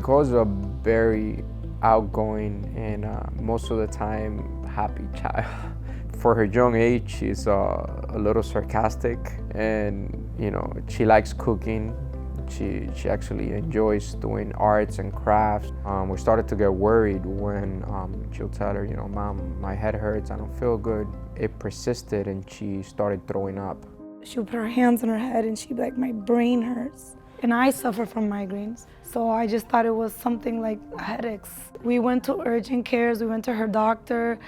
Nicole is a very outgoing and most of the time happy child. For her young age, she's a little sarcastic, and she likes cooking. She actually enjoys doing arts and crafts. We started to get worried when she'll tell her, Mom, my head hurts, I don't feel good. It persisted and she started throwing up. She would put her hands on her head and she'd be like, my brain hurts. And I suffer from migraines. So I just thought it was something like headaches. We went to urgent cares, we went to her doctor,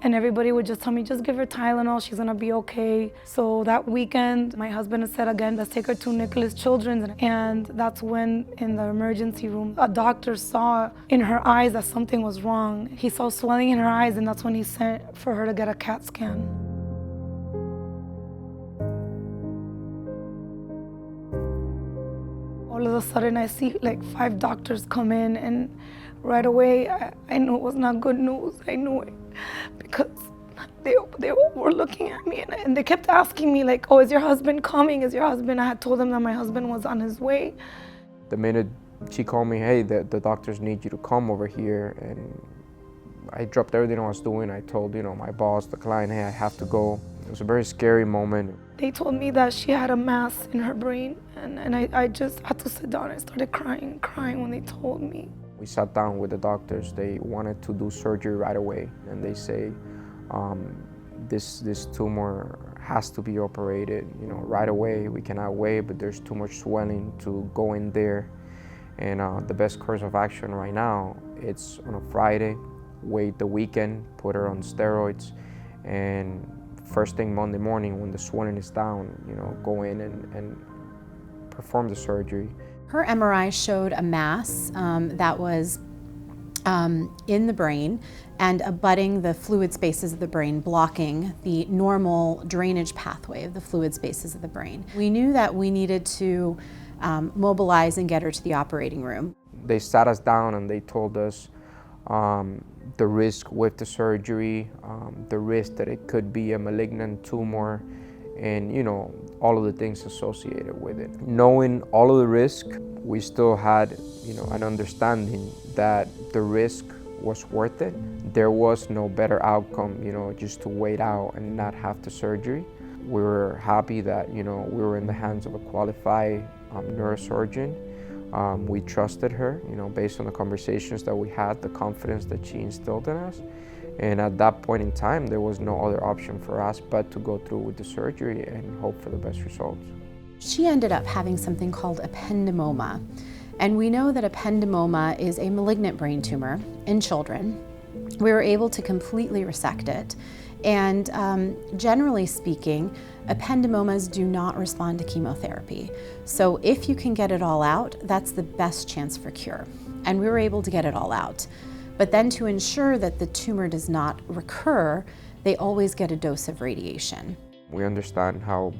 and everybody would just tell me, just give her Tylenol, she's gonna be okay. So that weekend, my husband said again, let's take her to Nicholas Children's. And that's when, in the emergency room, a doctor saw in her eyes that something was wrong. He saw swelling in her eyes, and that's when he sent for her to get a CAT scan. All of a sudden, I see like 5 doctors come in, and right away, I knew it was not good news. I knew it because they were looking at me, and they kept asking me like, oh, is your husband coming? Is your husband? I had told them that my husband was on his way. The minute she called me, hey, the doctors need you to come over here, and I dropped everything I was doing. I told, my boss, the client, hey, I have to go. It was a very scary moment. They told me that she had a mass in her brain, and I just had to sit down. I started crying when they told me. We sat down with the doctors. They wanted to do surgery right away, and they say, this tumor has to be operated, right away. We cannot wait, but there's too much swelling to go in there. And the best course of action right now, it's on a Friday, wait the weekend, put her on steroids, and first thing Monday morning when the swelling is down, go in and perform the surgery. Her MRI showed a mass that was in the brain and abutting the fluid spaces of the brain, blocking the normal drainage pathway of the fluid spaces of the brain. We knew that we needed to mobilize and get her to the operating room. They sat us down and they told us the risk with the surgery, the risk that it could be a malignant tumor, and all of the things associated with it. Knowing all of the risk, we still had an understanding that the risk was worth it. There was no better outcome, just to wait out and not have the surgery. We were happy that we were in the hands of a qualified neurosurgeon. We trusted her, based on the conversations that we had, the confidence that she instilled in us. And at that point in time, there was no other option for us but to go through with the surgery and hope for the best results. She ended up having something called ependymoma. And we know that ependymoma is a malignant brain tumor in children. We were able to completely resect it. And generally speaking, ependymomas do not respond to chemotherapy. So if you can get it all out, that's the best chance for cure. And we were able to get it all out. But then to ensure that the tumor does not recur, they always get a dose of radiation. We understand how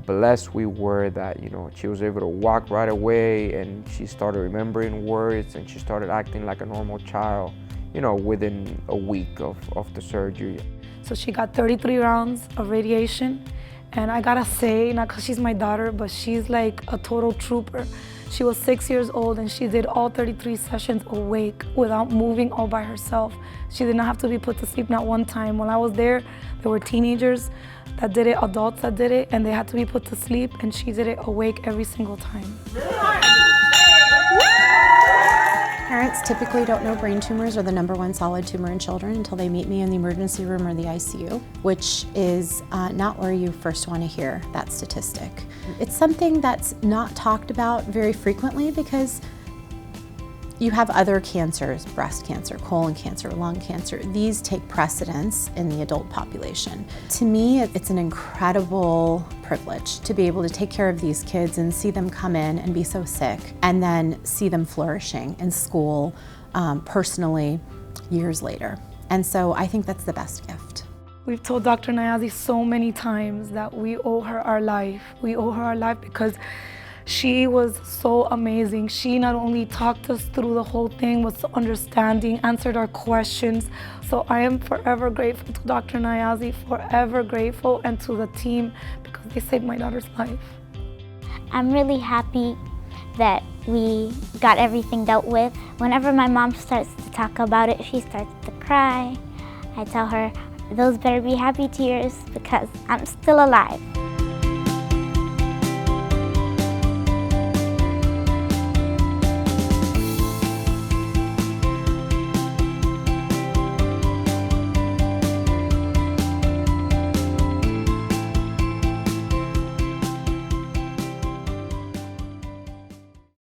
blessed we were that she was able to walk right away, and she started remembering words, and she started acting like a normal child, within a week of the surgery. So she got 33 rounds of radiation, and I gotta say, not because she's my daughter, but she's like a total trooper. She was 6 years old and she did all 33 sessions awake without moving, all by herself. She did not have to be put to sleep, not one time. When I was there were teenagers that did it, adults that did it, and they had to be put to sleep, and she did it awake every single time. Parents typically don't know brain tumors are the #1 solid tumor in children until they meet me in the emergency room or the ICU, which is not where you first want to hear that statistic. It's something that's not talked about very frequently because you have other cancers, breast cancer, colon cancer, lung cancer. These take precedence in the adult population. To me, it's an incredible privilege to be able to take care of these kids and see them come in and be so sick, and then see them flourishing in school, personally, years later. And so I think that's the best gift. We've told Dr. Niazi so many times that we owe her our life. We owe her our life because she was so amazing. She not only talked us through the whole thing, was so understanding, answered our questions. So I am forever grateful to Dr. Niazi, forever grateful, and to the team because they saved my daughter's life. I'm really happy that we got everything dealt with. Whenever my mom starts to talk about it, she starts to cry. I tell her, those better be happy tears because I'm still alive.